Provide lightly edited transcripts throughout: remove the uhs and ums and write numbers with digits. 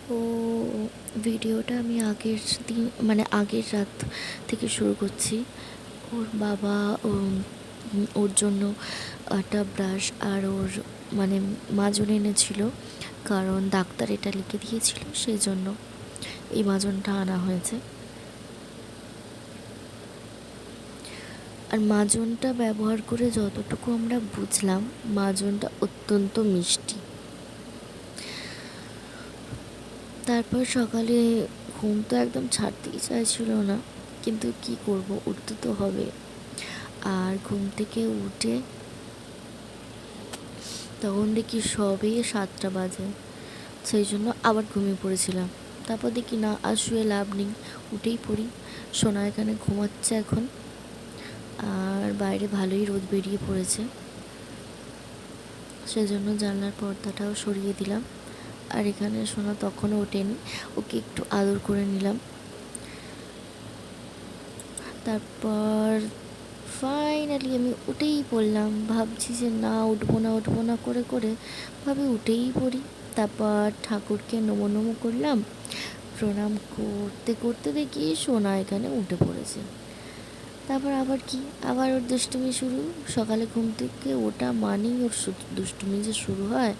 তো ভিডিওটা আমি আগের দিন মানে আগের রাত থেকে শুরু করছি। ওর বাবা ওর জন্য একটা ব্রাশ আর ওর মানে মাজন এনেছিল, কারণ ডাক্তার এটা লিখে দিয়েছিল, সেই জন্য এই মাজনটা আনা হয়েছে। আর মাজনটা ব্যবহার করে যতটুকু আমরা বুঝলাম, মাজনটা অত্যন্ত মিষ্টি। তারপর সকালে ঘুম তো একদম ছাড়তেই চাইছিল না, কিন্তু কি করব, উঠতে তো হবে। আর ঘুম থেকে উঠে তখন দেখি সবে 7টা বাজে, সেই জন্য আবার ঘুমিয়ে পড়েছিলাম। তারপর দেখি না, আর শুয়ে লাভ নেই, উঠেই পড়ি। সোনা এখানে ঘুমাচ্ছে এখন, আর বাইরে ভালোই রোদ বেরিয়ে পড়েছে, সেজন্য জানলার পর্দাটাও সরিয়ে দিলাম। আর এখানে সোনা তখনও ওঠেনি, ওকে একটু আদর করে নিলাম। তারপর ফাইনালি আমি উঠেই পড়লাম। ভাবছি যে না, উঠবো না করে করে ভাবে উঠেই পড়ি। তারপর ঠাকুরকে নমো নমো করলাম, প্রণাম করতে করতে দেখি সোনা এখানে উঠে পড়েছে। তারপর আবার কি, আবার ওর দুষ্টুমি শুরু। সকালে ঘুম থেকে ওটা মানেই ওর দুষ্টুমি যে শুরু হয়,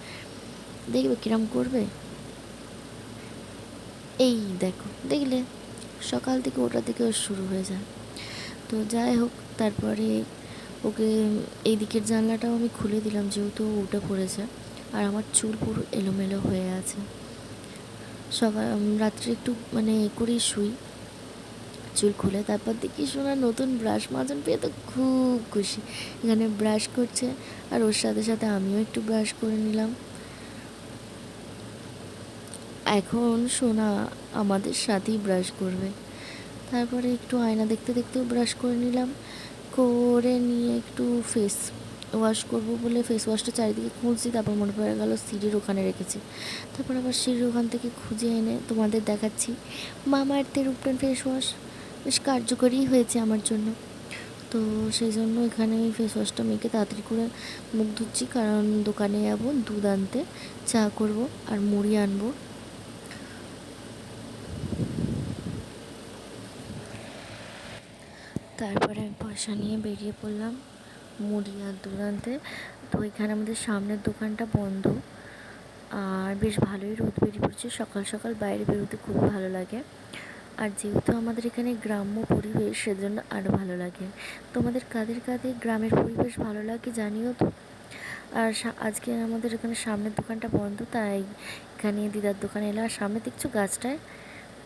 দেখবে কিরম করবে। এই দেখো, দেখলে, সকাল থেকে ওটা থেকে ওর শুরু হয়ে যায়। তো যাই হোক, তারপরে ওকে এই দিকের জানলাটাও আমি খুলে দিলাম, যেহেতু ও উঠে পড়েছে। আর আমার চুল পুরো এলোমেলো হয়ে আছে। সকাল রাত্রে একটু মানে করেই শুই চুল খুলে। তারপর দেখি শোনা নতুন ব্রাশ মাজন পেয়ে তো খুব খুশি, এখানে ব্রাশ করছে। আর ওর সাথে সাথে আমিও একটু ব্রাশ করে নিলাম। এখন সোনা আমাদের সাথেই ব্রাশ করবে। তারপরে একটু আয়না দেখতে দেখতেও ব্রাশ করে নিলাম। করে নিয়ে একটু ফেস ওয়াশ করবো বলে ফেস ওয়াশটা চারিদিকে খুঁজছি, তারপর মনে পড়ে গেল সিঁড়ির ওখানে রেখেছি। তারপর আবার সিঁড়ির ওখান থেকে খুঁজে এনে তোমাদের দেখাচ্ছি। মামাআর্থের রূপটান ফেস ওয়াশ বেশ কার্যকরী হয়েছে আমার জন্য। তো সেই জন্য এখানে এই ফেস ওয়াশটা মেখে তাড়াতাড়ি করে মুখ ধুচ্ছি, কারণ দোকানে যাবো দুধ আনতে, চা করব আর মুড়ি আনবো। তারপরে আমি পয়সা নিয়ে বেরিয়ে পড়লাম মুড়ি আর দুধ আনতে। তো এখানে আমাদের সামনের দোকানটা বন্ধ, আর বেশ ভালোই রোদ বেরিয়ে পড়ছে। সকাল সকাল বাইরে বেরোতে খুব ভালো লাগে। আর যেহেতু আমাদের এখানে গ্রাম্য পরিবেশ, সেজন্য আরও ভালো লাগে। তোমাদের কাদের কাদের গ্রামের পরিবেশ ভালো লাগে জানিও তো। আর আজকে আমাদের এখানে সামনের দোকানটা বন্ধ, তাই এখানে দিদার দোকানে এলাম। আর সামনে দেখছো গাছটায়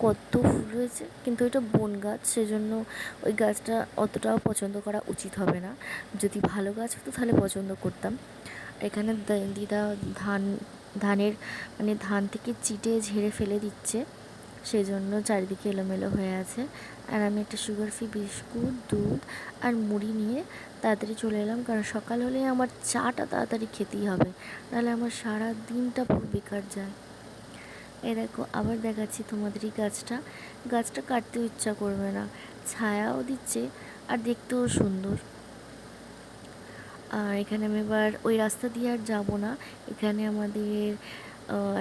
কত ফুল হয়েছে, কিন্তু ওইটা বন গাছ, সেজন্য ওই গাছটা অতটাও পছন্দ করা উচিত হবে না। যদি ভালো গাছ হতো তাহলে পছন্দ করতাম। এখানে দিদা ধানের মানে ধান থেকে চিটে ঝেড়ে ফেলে দিচ্ছে, সেই জন্য চারিদিকে এলোমেলো হয়ে আছে। আর আমি একটা সুগার ফ্রি বিস্কুট, দুধ আর মুড়ি নিয়ে তাড়াতাড়ি চলে এলাম, কারণ সকাল হলে আমার চাটা তাড়াতাড়ি খেতেই হবে, নাহলে আমার সারা দিনটা পুরো বেকার যায়। এই দেখো, আবার দেখাচ্ছি তোমাদের এই গাছটা কাটতেও ইচ্ছা করবে না, ছায়াও দিচ্ছে আর দেখতেও সুন্দর। আর এখানে আমি এবার ওই রাস্তা দিয়ে আর যাবো না, এখানে আমাদের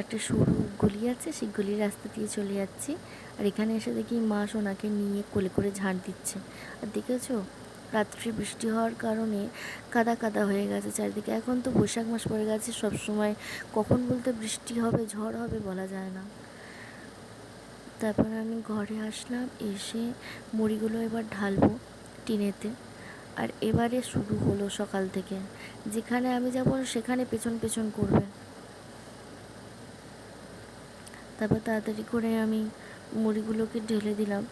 একটা সরু গলি আছে, সেই গলির রাস্তা দিয়ে চলে যাচ্ছি। আর এখানে এসে দেখি মা সোনাকে নিয়ে কোলে করে ঝাঁট দিচ্ছে। আর দেখেছো, রাত্রি বৃষ্টি হওয়ার কারণে কাদা কাদা হয়ে গেছে চারিদিকে। এখন তো বৈশাখ মাস পড়ে গেছে, সবসময় কখন বলতে বৃষ্টি হবে, ঝড় হবে বলা যায় না। তারপর আমি ঘরে আসলাম, এসে মুড়িগুলো এবার ঢালবো টিনেতে। আর এবারে শুরু হলো সকাল থেকে, যেখানে আমি যাব সেখানে পেছন পেছন করবে। তারপর তাড়াতাড়ি করে আমি মুড়িগুলোকে ঢেলে দিলাম।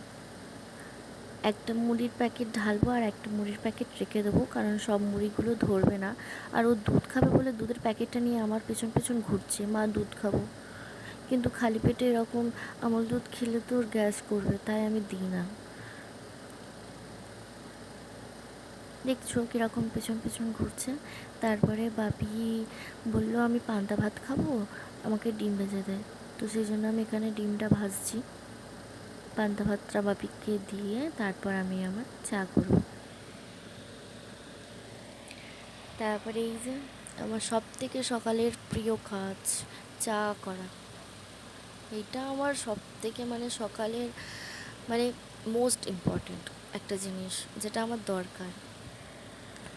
একটা মুড়ির প্যাকেট ঢালবো আর একটা মুড়ির প্যাকেট রেখে দেবো, কারণ সব মুড়িগুলো ধরবে না। আর ও দুধ খাবে বলে দুধের প্যাকেটটা নিয়ে আমার পেছন পেছন ঘুরছে, মা দুধ খাবো। কিন্তু খালি পেটে এরকম আমল দুধ খেলে তো ওর গ্যাস করবে, তাই আমি দিই না। দেখছো কীরকম পেছন পেছন ঘুরছে। তারপরে বাপি বলল আমি পান্তা ভাত খাবো, আমাকে ডিম ভেজে দেয়। তো সেই জন্য আমি এখানে ডিমটা ভাজছি, পান্তা ভাতটা বাপিকে দিয়ে তারপর আমি আমার চা করব। তারপরে এই যে আমার সব থেকে সকালের প্রিয় কাজ, চা করা। এইটা আমার সবথেকে মানে সকালের মানে মোস্ট ইম্পর্ট্যান্ট একটা জিনিস, যেটা আমার দরকার।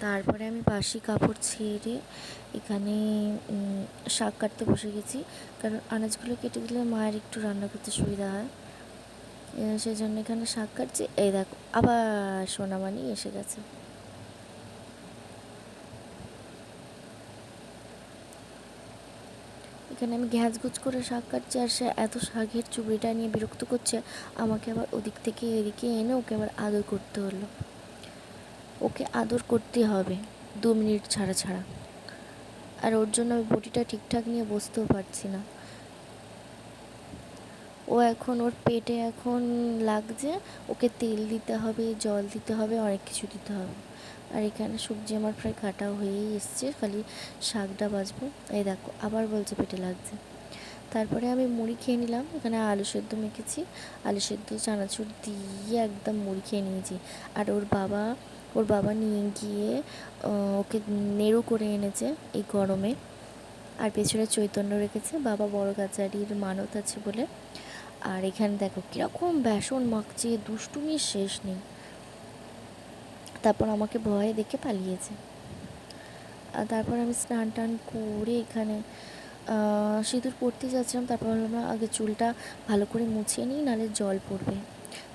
তারপরে আমি বাসি কাপড় ছেড়ে এখানে শাক কাটতে বসে গেছি, কারণ আনাজগুলো কেটে দিলে মায়ের একটু রান্না করতে সুবিধা হয়। সেই জন্য এখানে শাক কাটছি। এই দেখো আবার সোনামানি এসে গেছে। এখানে আমি ঘ্যাঁচগুচ করে শাক কাটছি, আর সে এত শাকের চুবড়িটা নিয়ে বিরক্ত করছে আমাকে। আবার ওদিক থেকে এদিকে এনে ওকে আবার আদর করতে হলো। ওকে আদর করতে হবে 2 মিনিট ছাড়া ছাড়া, আর ওর জন্য আমি বটিটা ঠিকঠাক নিয়ে বসতেও পারছি না। ও এখন ওর পেটে এখন লাগছে, ওকে তেল দিতে হবে, জল দিতে হবে, অনেক কিছু দিতে হবে। আর এখানে সবজি আমার প্রায় কাটা হয়েই এসছে, খালি শাকটা বাজবো। এই দেখো আবার বলছে পেটে লাগছে। তারপরে আমি মুড়ি খেয়ে নিলাম। এখানে আলু সেদ্ধ মেখেছি, আলু সেদ্ধ চানাচুর দিয়ে একদম মুড়ি খেয়ে নিয়েছি। আর ওর বাবা নিয়ে গিয়ে ওকে নেড়ু করে এনেছে এই গরমে। আর পেছনে চৈতন্য রেখেছে, বাবা বড় কাচারির মানত আছে বলে। আর এখানে দেখো কীরকম বেসন মাখছে, দুষ্টুমির শেষ নেই। তারপর আমাকে ভয়ে দেখে পালিয়েছে। আর তারপর আমি স্নান টান করে এখানে সিঁদুর পরতে যাচ্ছিলাম। তারপর ভাবলাম না, আগে চুলটা ভালো করে মুছিয়ে নিই, নাহলে জল পড়বে।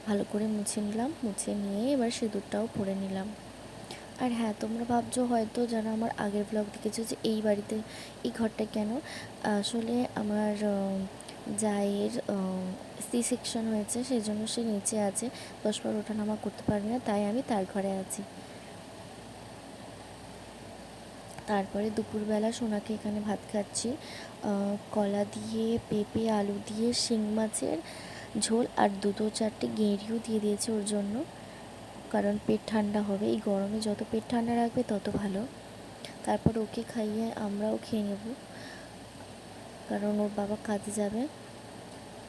ভালো করে মুছে নিলাম, মুছে নিয়ে এবার সিঁদুরটাও পরে নিলাম। আর হ্যাঁ, তোমরা ভাবছো হয়তো যারা আমার আগের ব্লগ দেখেছো যে এই বাড়িতে এই ঘরটা কেন। আসলে আমার জায়ের C-সেকশন হয়েছে, সেই জন্য সে নিচে আছে, 10 বার ওঠানামা করতে পারে না, তাই আমি তার ঘরে আছি। তারপরে দুপুরবেলা সোনাকে এখানে ভাত খাচ্ছি, কলা দিয়ে, পেঁপে আলু দিয়ে, শিং মাছের ঝোল, আর 2-4টে গেঁড়িও দিয়ে দিয়েছে ওর জন্য, কারণ পেট ঠান্ডা হবে। এই গরমে যত পেট ঠান্ডা রাখবে তত ভালো। তারপর ওকে খাইয়ে আমরাও খেয়ে নেব, কারণ ওর বাবা কাজে যাবে।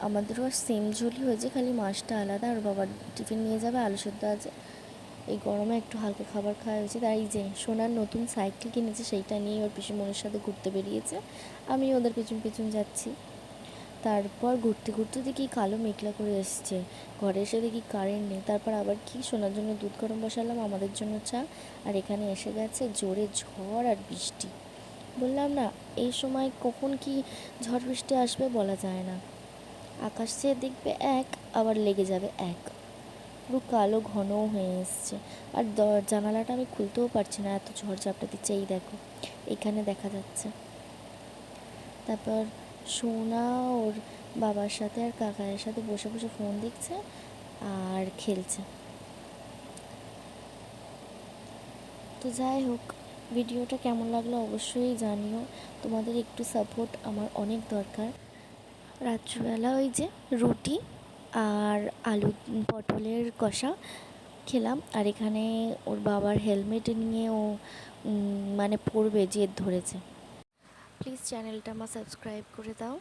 আমাদেরও সেম ঝোলই হয়েছে, খালি মাছটা আলাদা। আর বাবার টিফিন নিয়ে যাবে, আলু সেদ্ধ আছে। এই গরমে একটু হালকা খাবার খাওয়া হয়েছে। তাই যে সোনার নতুন সাইকেল কিনেছে, সেইটা নিয়ে ওর পিসিমণির সাথে ঘুরতে বেরিয়েছে, আমি ওদের পেছন পেছন যাচ্ছি। তারপর ঘুরতে ঘুরতে দেখি কালো মেঘলা করে এসছে, ঘরে এসে দেখি কারেন্ট নেই। তারপর আবার কি সোনার জন্য দুধ গরম বসালাম, আমাদের জন্য চা। আর এখানে এসে গেছে জোরে ঝড় আর বৃষ্টি। বললাম না, এই সময় কখন কি ঝড় বৃষ্টি আসবে বলা যায় না। আকাশ চেয়ে দেখবে এক, আবার লেগে যাবে এক, পুরো কালো ঘনও হয়ে এসছে। আর জানালাটা আমি খুলতেও পারছি না, এত ঝড় ঝাপটা দিচ্ছে। এই দেখো এখানে দেখা যাচ্ছে। তারপর সোনা ওর বাবার সাথে আর কাকায়ের সাথে বসে বসে ফোন দেখছে আর খেলছে। তো যাই হোক, ভিডিওটা কেমন লাগলো অবশ্যই জানিও। তোমাদের একটু সাপোর্ট আমার অনেক দরকার। রাত্রিবেলা ওই যে রুটি আর আলু পটলের কষা খেলাম। আর এখানে ওর বাবার হেলমেট নিয়ে ও মানে পড়বে জেদ ধরেছে। প্লিজ চ্যানেলটা আমার সাবস্ক্রাইব করে দাও।